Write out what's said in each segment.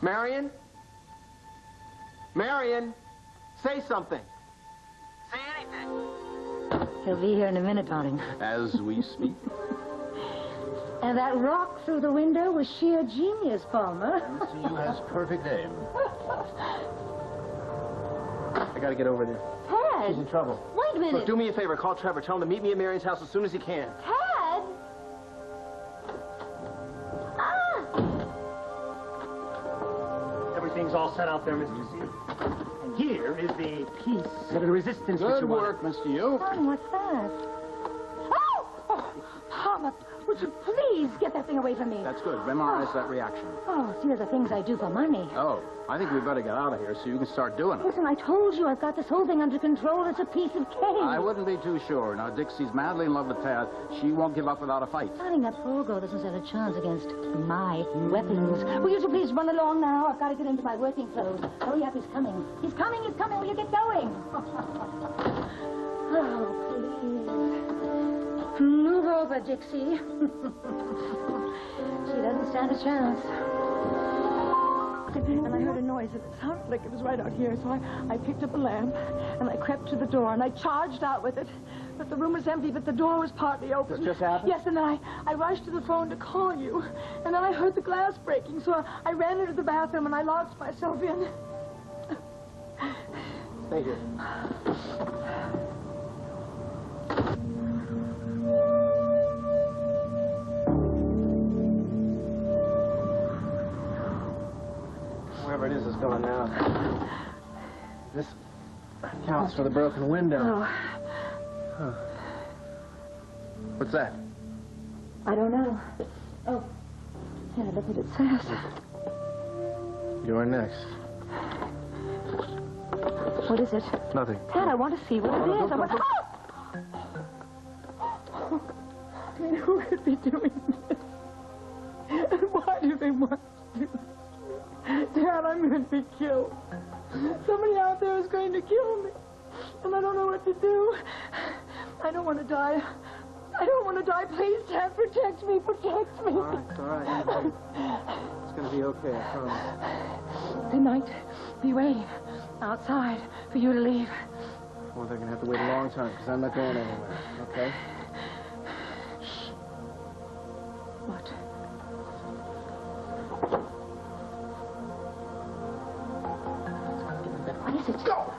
Marion? Marion? Say something. Say anything. He'll be here in a minute, darling. As we speak. And that rock through the window was sheer genius, Palmer. Mr. Yu has perfect aim. I gotta get over there. Ted! She's in trouble. Wait a minute. Look, do me a favor. Call Trevor. Tell him to meet me at Marion's house as soon as he can. Ted! Ah! Everything's all set out there, Mr. Z. And here is the piece of the resistance. Good work, Mr. Yu. Son, what's that? Oh! Oh! Palmer, would you please get that thing away from me? That's good. Memorize that reaction. Oh, see, the things I do for money. Oh, I think we better get out of here so you can start doing it. Listen, I told you I've got this whole thing under control. It's a piece of cake. I wouldn't be too sure. Now, Dixie's madly in love with Tad. She won't give up without a fight. Darling, that poor girl doesn't stand a chance against my weapons. Will you two please run along now? I've got to get into my working clothes. Hurry up, he's coming. He's coming, he's coming. Will you get going? Oh, please. Move over, Dixie. She doesn't stand a chance. And I heard a noise, and it sounded like it was right out here, so I picked up a lamp, and I crept to the door, and I charged out with it. But the room was empty, but the door was partly open. This just happened? Yes, and then I rushed to the phone to call you, and then I heard the glass breaking, so I ran into the bathroom, and I locked myself in. Stay here. Wherever it is gone now. This accounts for the broken window. Oh. Huh. What's that? I don't know. Oh, yeah, look what it says. You're next. What is it? Nothing. Ted, I want to see what it is. I want... Oh! Who could be doing this? And why do they want to do this? Dad, I'm going to be killed. Somebody out there is going to kill me. And I don't know what to do. I don't want to die. I don't want to die. Please, Dad, protect me. Protect me. All right, it's all right. It's going to be okay, I promise. They might be waiting outside for you to leave. Well, they're going to have to wait a long time, because I'm not going anywhere, okay? What? What is it? Go!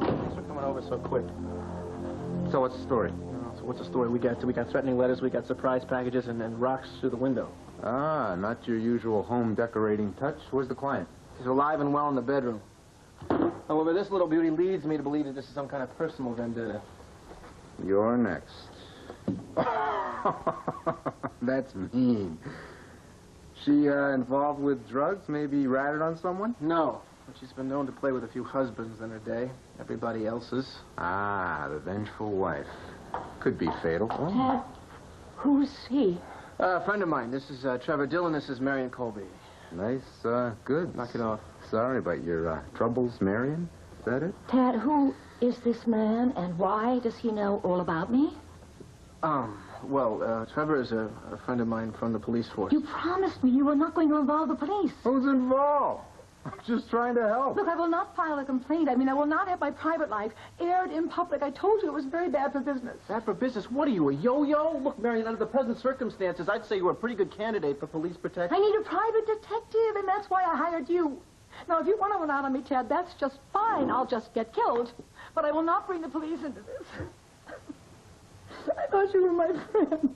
Thanks for coming over so quick. So what's the story? So what's the story? We got threatening letters, we got surprise packages, and rocks through the window. Ah, not your usual home decorating touch. Where's the client? He's alive and well in the bedroom. However, this little beauty leads me to believe that this is some kind of personal vendetta. You're next. That's mean. She involved with drugs? Maybe ratted on someone? No, but she's been known to play with a few husbands in her day. Everybody else's. Ah, the vengeful wife. Could be fatal. Oh. Dad, who's he? A friend of mine. This is Trevor Dillon. This is Marion Colby. Nice, good. Knock it off. Sorry about your troubles, Marion. Is that it? Ted, who is this man, and why does he know all about me? Well, Trevor is a friend of mine from the police force. You promised me you were not going to involve the police. Who's involved? I'm just trying to help. Look, I will not file a complaint. I mean, I will not have my private life aired in public. I told you it was very bad for business. Bad for business? What are you, a yo-yo? Look, Marion, under the present circumstances, I'd say you were a pretty good candidate for police protection. I need a private detective, and that's why I hired you. Now, if you want to run out on me, Ted, that's just fine. I'll just get killed. But I will not bring the police into this. I thought you were my friend.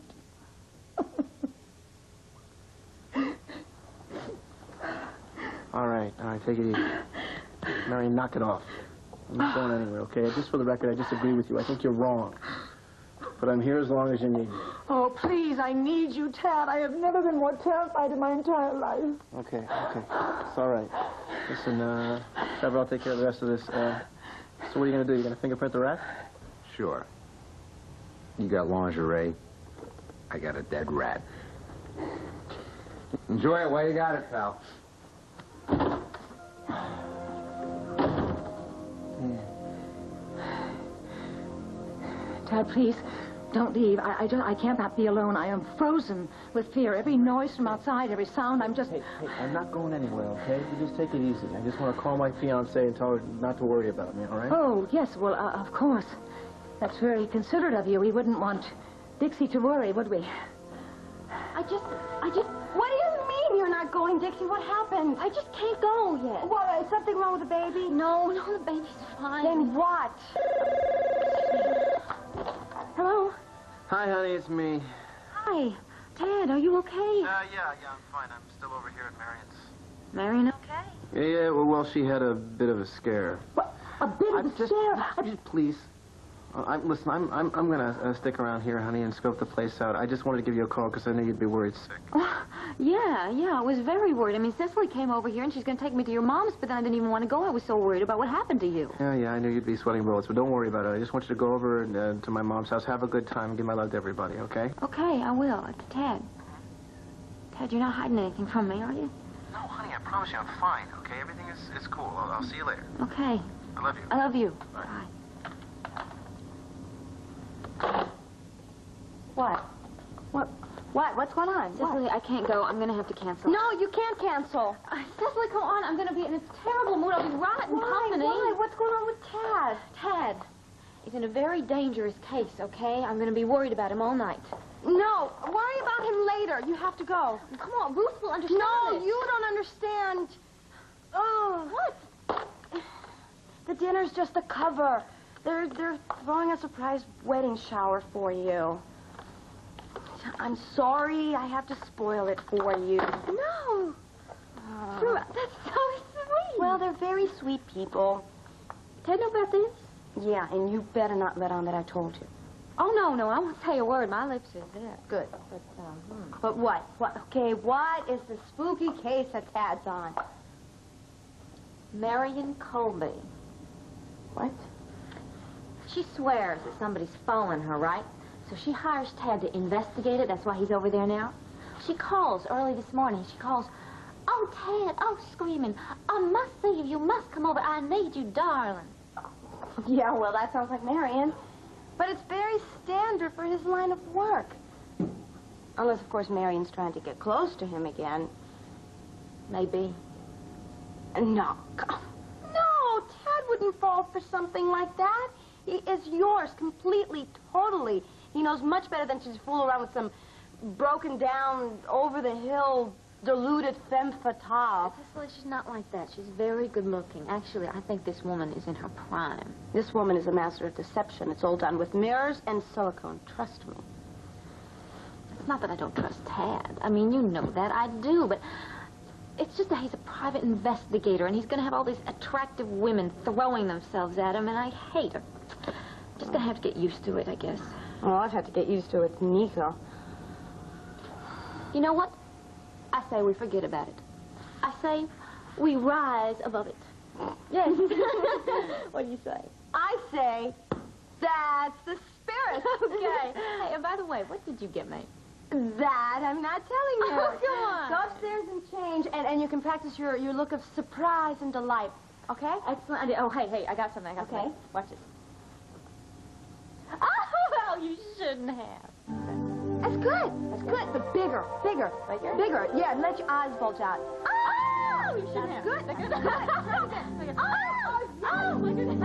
All right, take it easy. Marion, knock it off. I'm not going anywhere, okay? Just for the record, I disagree with you. I think you're wrong. But I'm here as long as you need me. Oh, please, I need you, Ted. I have never been more terrified in my entire life. Okay. It's all right. Listen, Trevor, I'll take care of the rest of this. So what are you going to do? You going to fingerprint the rat? Sure. You got lingerie. I got a dead rat. Enjoy it while you got it, pal. Tad, please, don't leave. I can't not be alone. I am frozen with fear. Every noise from outside, every sound, I'm just... Hey, I'm not going anywhere, okay? You just take it easy. I just want to call my fiancée and tell her not to worry about me, all right? Oh, yes, well, of course. That's very considerate of you. We wouldn't want Dixie to worry, would we? I just... What do you mean you're not going, Dixie? What happened? I just can't go yet. What, is something wrong with the baby? No, the baby's fine. Then what? Hello? Hi, honey, it's me. Hi. Ted, are you okay? Yeah, I'm fine. I'm still over here at Marion's. Marion okay? Yeah, well, she had a bit of a scare. What? A bit of a scare? Just please. Listen, I'm gonna stick around here, honey, and scope the place out. I just wanted to give you a call because I knew you'd be worried sick. Yeah, I was very worried. I mean, Cecily came over here and she's going to take me to your mom's, but then I didn't even want to go. I was so worried about what happened to you. Yeah, I knew you'd be sweating bullets, but don't worry about it. I just want you to go over to my mom's house, have a good time, and give my love to everybody, okay? Okay, I will. Ted, you're not hiding anything from me, are you? No, honey, I promise you I'm fine, okay? Everything is cool. I'll see you later. Okay. I love you. I love you. Bye. Bye. What? What's going on? Cecily, I can't go. I'm going to have to cancel. No, you can't cancel. Cecily, come on. I'm going to be in a terrible mood. I'll be rotten company. Why? What's going on with Tad? Tad is in a very dangerous case, okay? I'm going to be worried about him all night. No, worry about him later. You have to go. Come on, Ruth will understand. No, this. You don't understand. Oh. What? The dinner's just a cover. They're throwing a surprise wedding shower for you. I'm sorry I have to spoil it for you. No. That's so sweet. Well, they're very sweet people. Ted know about this? Yeah, and you better not let on that I told you. Oh, no, I won't say a word. My lips is there. Good. But what? Okay, what is the spooky case that Tad's on? Marion Colby. What? She swears that somebody's following her, right? So she hires Tad to investigate it. That's why he's over there now. She calls early this morning. She calls, "Oh, Tad," screaming, "I must see you. You must come over. I need you, darling." Yeah, well, that sounds like Marion. But it's very standard for his line of work. Unless, of course, Marion's trying to get close to him again. Maybe. No, Tad wouldn't fall for something like that. He is yours completely, totally. He knows much better than to fool around with some broken down, over-the-hill, deluded femme fatale. Cecily, she's not like that. She's very good-looking. Actually, I think this woman is in her prime. This woman is a master of deception. It's all done with mirrors and silicone. Trust me. It's not that I don't trust Tad. I mean, you know that. I do, but it's just that he's a private investigator, and he's going to have all these attractive women throwing themselves at him, and I hate her. Just going to have to get used to it, I guess. Oh, I've had to get used to it with Nico. You know what? I say we forget about it. I say we rise above it. Yes. What do you say? I say that's the spirit. Okay. Hey, and by the way, what did you get me? That I'm not telling you. Oh, come on. Go upstairs and change, and you can practice your look of surprise and delight. Okay? Excellent. Oh, hey, I got something. Okay. Watch it. Oh, well, you shouldn't have. That's good. But bigger. Bigger. Yeah, let your eyes bulge out. Oh, you shouldn't have. Good. Oh, my goodness.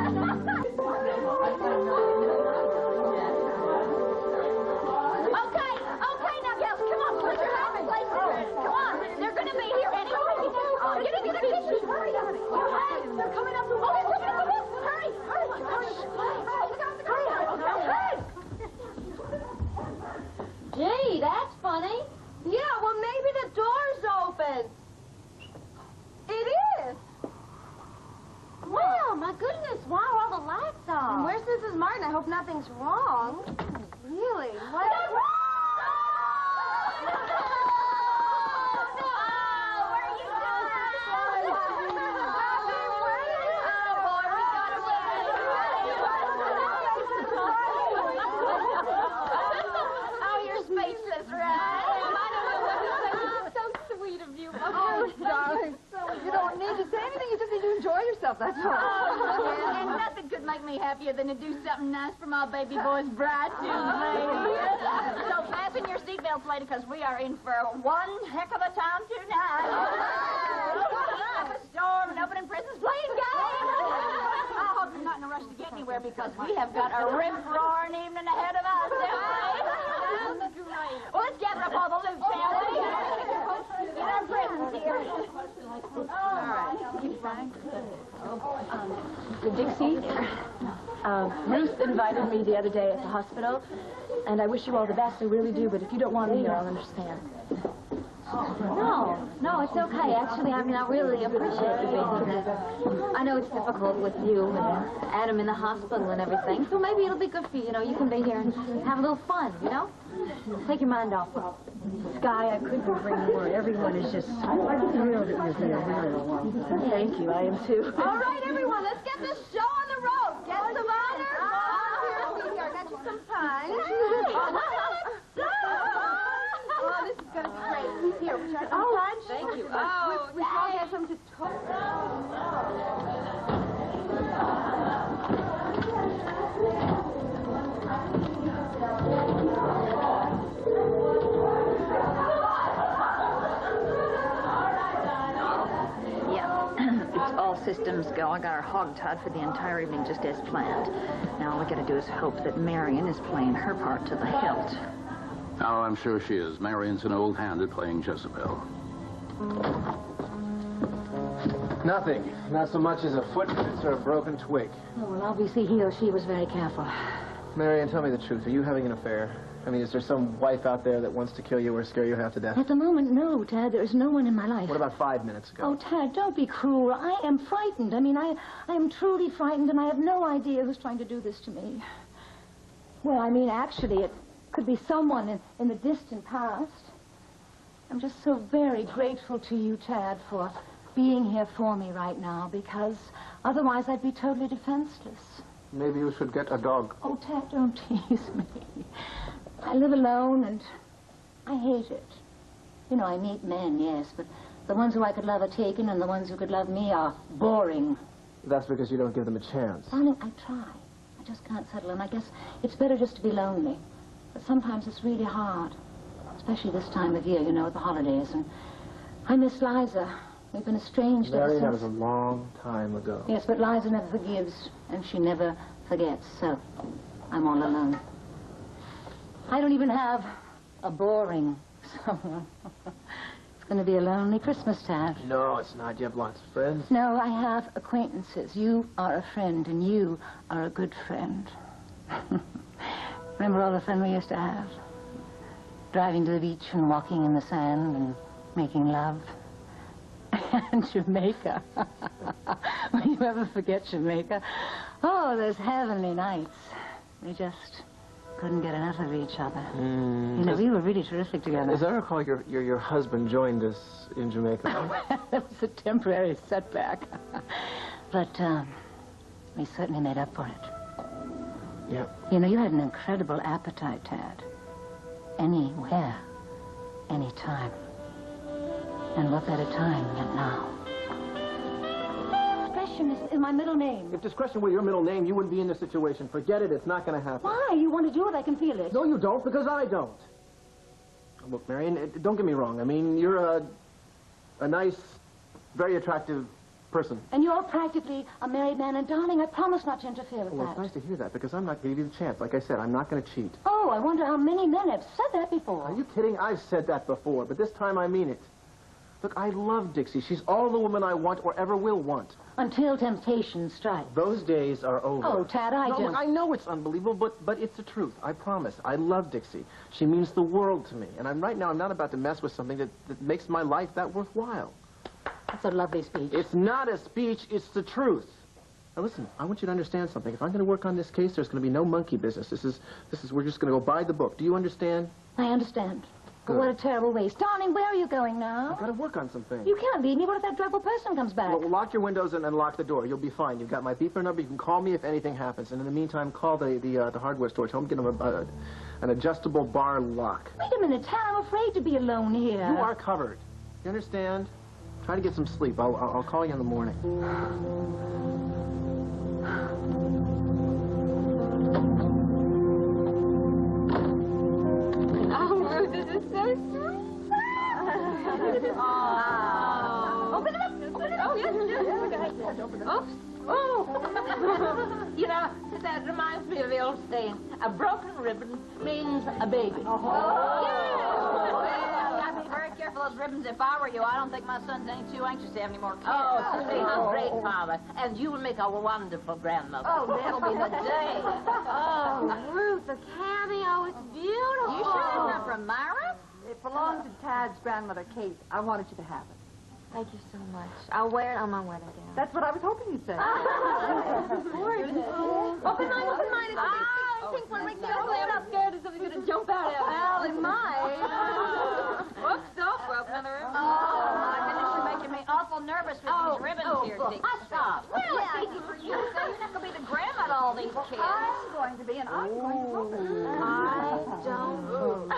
Okay, now, girls, come on, put your hands in place. Come on, they're going to be here anyway. Get in the kitchen. Hurry up. They're coming up the wall. Hurry. Gee, that's funny. Yeah, well, maybe the door's open. It is. Well, my goodness, why are all the lights off? And where's Mrs. Martin? I hope nothing's wrong. Really? What? Darling, you don't need to say anything. You just need to enjoy yourself, that's all. And nothing could make me happier than to do something nice for my baby boy's bride, too, lady. So fasten your seatbelts, lady, because we are in for one heck of a time tonight. Up a storm and opening presents, playing games. I hope you're not in a rush to get anywhere because we have got a rip-roaring evening ahead of us, well, let's gather up all the loot, shall we? Get our presents here. All right. Dixie, Ruth invited me the other day at the hospital, and I wish you all the best, I really do, but if you don't want me here, I'll understand. No, it's okay. Actually, I really appreciate you being here. I know it's difficult with you and Adam in the hospital and everything, so maybe it'll be good for you. You can be here and have a little fun, Take your mind off. Sky, I couldn't agree more. Everyone is just thrilled that you're here. Thank you, I am too. All right, everyone, let's get this show on the road. Get some honor. Here, I got you some pie. Oh, this is going to be great. Here, would you like some lunch? Thank you. Oh, we all have some to talk. It's all systems go. I got her hog-tied for the entire evening just as planned. Now all we gotta do is hope that Marion is playing her part to the hilt. Oh, I'm sure she is. Marion's an old hand at playing Jezebel. Nothing. Not so much as a footprint or a broken twig. Oh, well, obviously he or she was very careful. Marion, tell me the truth. Are you having an affair? I mean, is there some wife out there that wants to kill you or scare you half to death? At the moment, no, Tad. There is no one in my life. What about 5 minutes ago? Oh, Tad, don't be cruel. I am frightened. I mean, I am truly frightened, and I have no idea who's trying to do this to me. Well, I mean, actually, it could be someone in the distant past. I'm just so very grateful to you, Tad, for being here for me right now, because otherwise I'd be totally defenseless. Maybe you should get a dog. Oh, Tad, don't tease me. I live alone, and I hate it. I meet men, yes, but the ones who I could love are taken, and the ones who could love me are boring. That's because you don't give them a chance. Darling, I try. I just can't settle, and I guess it's better just to be lonely. But sometimes it's really hard, especially this time of year, the holidays, and I miss Liza. We've been estranged ever since. That was a long time ago. Yes, but Liza never forgives, and she never forgets, so I'm all alone. I don't even have a boring someone. It's going to be a lonely Christmas, Tad. No, it's not. You have lots of friends. No, I have acquaintances. You are a friend, and you are a good friend. Remember all the fun we used to have? Driving to the beach and walking in the sand and making love. And Jamaica. Will you ever forget Jamaica? Oh, those heavenly nights. We just couldn't get enough of each other. We were really terrific together. As I recall, your husband joined us in Jamaica. That was a temporary setback. But we certainly made up for it. Yeah. You had an incredible appetite, Tad. Anywhere, anytime. And what better time than now? Discretion is my middle name. If discretion were your middle name, you wouldn't be in this situation. Forget it. It's not going to happen. Why? You want to do it? I can feel it. No, you don't, because I don't. Look, Marion, don't get me wrong. I mean, you're a nice, very attractive person. And you're practically a married man. And, darling, I promise not to interfere with Well, that. it's nice to hear that, because I'm not going to give you the chance. Like I said, I'm not going to cheat. Oh, I wonder how many men have said that before. Are you kidding? I've said that before, but this time I mean it. Look, I love Dixie. She's all the woman I want or ever will want. Until temptation strikes. Those days are over. Oh, Tad, I don't. Look, I know it's unbelievable, but it's the truth. I promise. I love Dixie. She means the world to me. And right now, I'm not about to mess with something that makes my life that worthwhile. That's a lovely speech. It's not a speech. It's the truth. Now, listen, I want you to understand something. If I'm going to work on this case, there's going to be no monkey business. We're just going to go by the book. Do you understand? I understand. But Good. what a terrible waste. Darling, where are you going now? I've got to work on some things. You can't leave me. What if that dreadful person comes back? Well, lock your windows and lock the door. You'll be fine. You've got my beeper number. You can call me if anything happens. And in the meantime, call the hardware store. Tell them to get them an adjustable bar lock. Wait a minute, Tad. I'm afraid to be alone here. You are covered. You understand? Try to get some sleep. I'll call you in the morning. Open it up. Open it up. Yes, yes. Oops. Oh. You know, that reminds me of the old saying, a broken ribbon means a baby. I'd be very careful of those ribbons if I were you. I don't think my son's any too anxious to have any more kids. Oh, Susie, I'm great, Father. And you will make a wonderful grandmother. Oh, that'll be the day. Oh, Ruth, the cameo is beautiful. You sure it's not from Myra? It belonged to Tad's grandmother, Kate. I wanted you to have it. Thank you so much. I'll wear it on my wedding gown. That's what I was hoping you'd say. Open mine. I think when we get upstairs, something's going to jump out at me. Well, it might. Whoops, don't open another ribbon. Oh, my goodness, you're making me awful nervous with these ribbons here, Dixie. Stop. Well, it's easy for you to say. You're not going to be the grandma to all these kids. I'm going to be, and I'm going to open it. I don't believe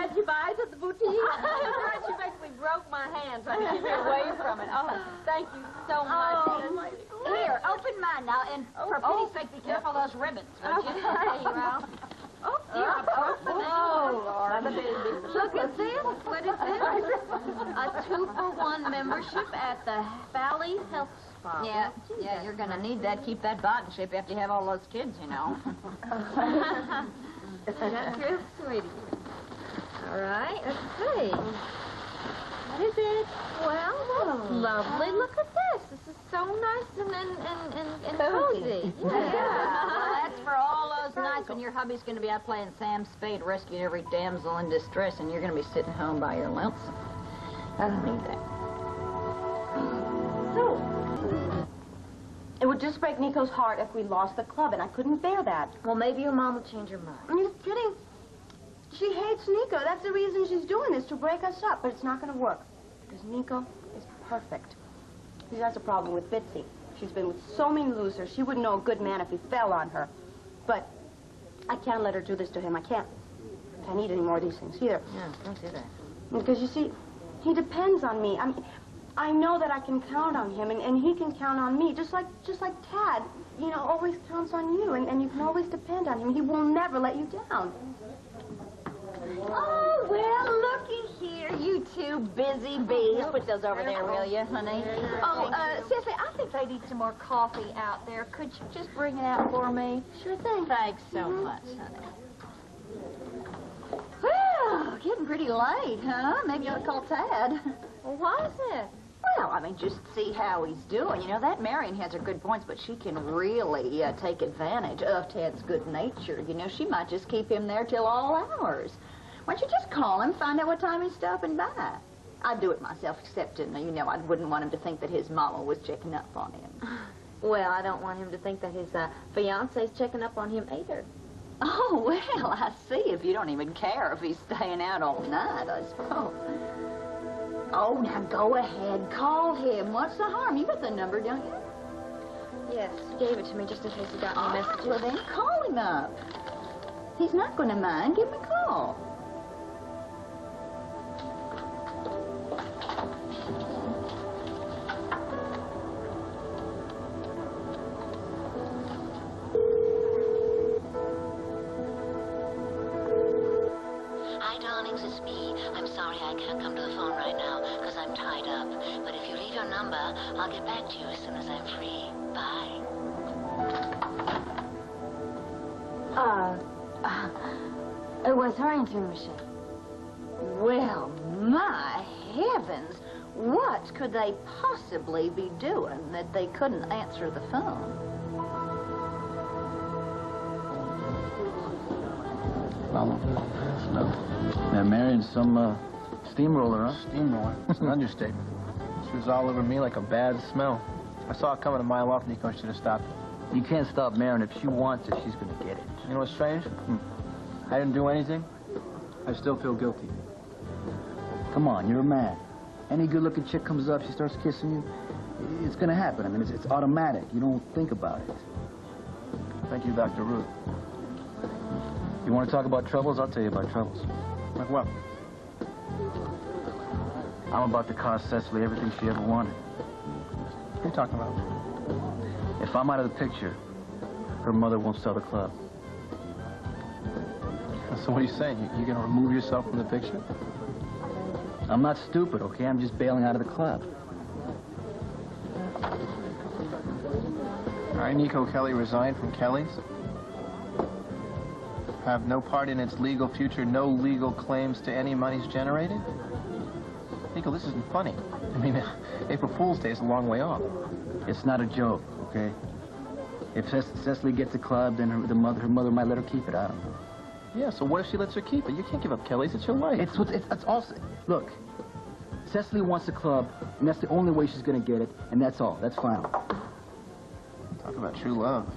Did you buy it at the boutique? She basically broke my hand, so I had to keep me away from it. Oh, thank you so much. Here, open mine now, and for pity's sake, be careful of those ribbons, would you? Oh, dear, I broke the Lord. Look at this. What is this? A 2-for-1 membership at the Valley Health Spa. Yeah, you're going to need that. Keep that body in shape after you have all those kids, you know. That's real sweet. All right, let's see. What is it? Well, that's lovely. Look at this. This is so nice and cozy. Yeah. Well, that's for all those nights when your hubby's going to be out playing Sam Spade, rescuing every damsel in distress, and you're going to be sitting home by your lonesome. I don't need that. So, it would just break Nico's heart if we lost the club, and I couldn't bear that. Well, maybe your mom will change her mind. I'm just kidding. She hates Nico. That's the reason she's doing this, to break us up. But it's not going to work, because Nico is perfect. He has a problem with Dixie. She's been with so many losers. She wouldn't know a good man if he fell on her. But I can't let her do this to him. I can't eat any more of these things either. Yeah, don't do that. Because, you see, he depends on me. I mean, I know that I can count on him, and he can count on me, just like Tad, you know, always counts on you, and you can always depend on him. He will never let you down. Oh, well, looky here, you two busy bees. Put those over there, will you, honey? Oh, Sissy, I think they need some more coffee out there. Could you just bring it out for me? Sure thing. Thanks so much, honey. Well, getting pretty late, huh? Maybe you ought to call Tad. Well, why is it? Well, I mean, just see how he's doing. You know, that Marion has her good points, but she can really take advantage of Ted's good nature. You know, she might just keep him there till all hours. Why don't you just call him, find out what time he's stopping by? I'd do it myself, except, you know, I wouldn't want him to think that his mama was checking up on him. Well, I don't want him to think that his fiance's checking up on him either. Oh, well, I see. If you don't even care if he's staying out all night, I suppose. Oh, now go ahead. Call him. What's the harm? You got the number, don't you? Yes, gave it to me just in case he got any messages. Well, then call him up. He's not going to mind. Give him a call. It's me. I'm sorry I can't come to the phone right now because I'm tied up. But if you leave your number, I'll get back to you as soon as I'm free. Bye. It was her answering machine. Well, my heavens. What could they possibly be doing that they couldn't answer the phone? No. Now, Marion's some steamroller, huh? Steamroller. It's an understatement. She was all over me like a bad smell. I saw it coming a mile off, Nico. Should have stopped it. You can't stop Marion. If she wants it, she's going to get it. You know what's strange? I didn't do anything. I still feel guilty. Come on, you're a man. Any good-looking chick comes up, she starts kissing you, it's going to happen. I mean, it's automatic. You don't think about it. Thank you, Dr. Ruth. You want to talk about troubles? I'll tell you about troubles. Like what? I'm about to cost Cecily everything she ever wanted. What are you talking about? If I'm out of the picture, her mother won't sell the club. So what are you saying? You're going to remove yourself from the picture? I'm not stupid, okay? I'm just bailing out of the club. All right, Nico Kelly resigned from Kelly's. Have no part in its legal future, no legal claims to any monies generated? Nico, this isn't funny. I mean, April Fool's Day is a long way off. It's not a joke, okay? If Cecily gets a club, then her mother might let her keep it. I don't know. Yeah, so what if she lets her keep it? You can't give up Kelly's. It's your life. It's also... Look, Cecily wants the club, and that's the only way she's going to get it, and that's all. That's final. Talk about true love.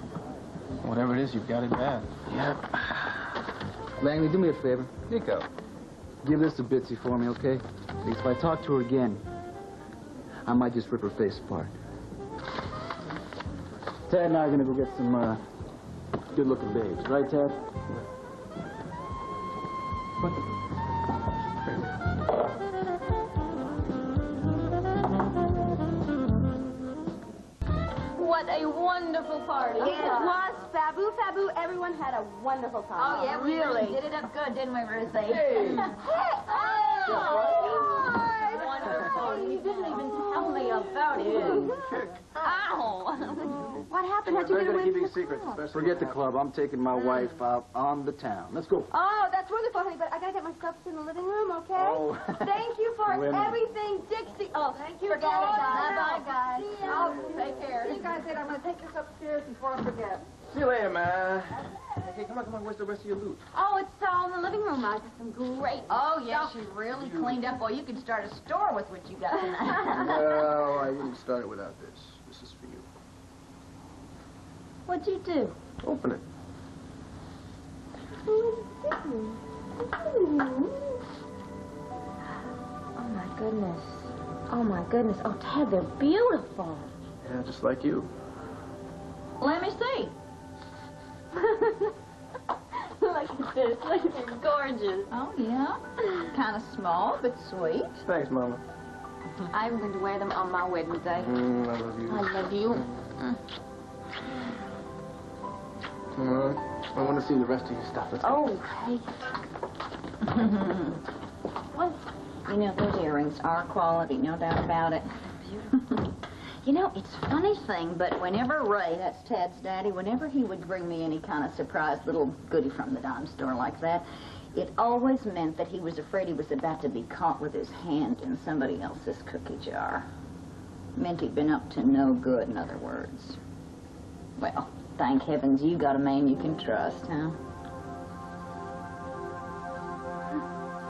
Whatever it is, you've got it bad. Yep. Langley, do me a favor. Nico. Give this to Bitsy for me, okay? Because if I talk to her again, I might just rip her face apart. Tad and I are going to go get some good-looking babes. Right, Tad? What a wonderful party. It was Fabu Fabu. Everyone had a wonderful time. Oh, yeah, we really did it up good, didn't we, Ruthie? Hey! Wonderful. You didn't even tell me about it. Ow! What happened? How'd you get away from the secrets, club? Forget the club. I'm taking my wife out on the town. Let's go. Oh, that's wonderful, honey, but I gotta get my stuff in the living room, okay? Oh. Thank you for Women. everything, Dixie. Oh, thank you. Forget it, guys. Bye, guys. See ya. Take care. You guys said I'm going to take this upstairs before I forget. See you later, man. Hey, come on. Where's the rest of your loot? Oh, it's all in the living room. I got some great Oh, yeah, she really cleaned up. Boy, you could start a store with what you got tonight. No, I wouldn't start it without this. This is for you. What'd you do? Open it. Oh, my goodness. Oh, my goodness. Oh, Ted, they're beautiful. Yeah, just like you. Let me see. Look at this. Look at they're gorgeous. Oh, yeah? Kind of small, but sweet. Thanks, Mama. I'm going to wear them on my wedding day. I love you. I love you. I want to see the rest of your stuff. Let's go. Oh, hey. What? You know, those earrings are quality, no doubt about it. Beautiful. You know, it's a funny thing, but whenever Ray, that's Tad's daddy, whenever he would bring me any kind of surprise little goodie from the dime store like that, it always meant that he was afraid he was about to be caught with his hand in somebody else's cookie jar. Meant he'd been up to no good, in other words. Well, thank heavens you got a man you can trust, huh?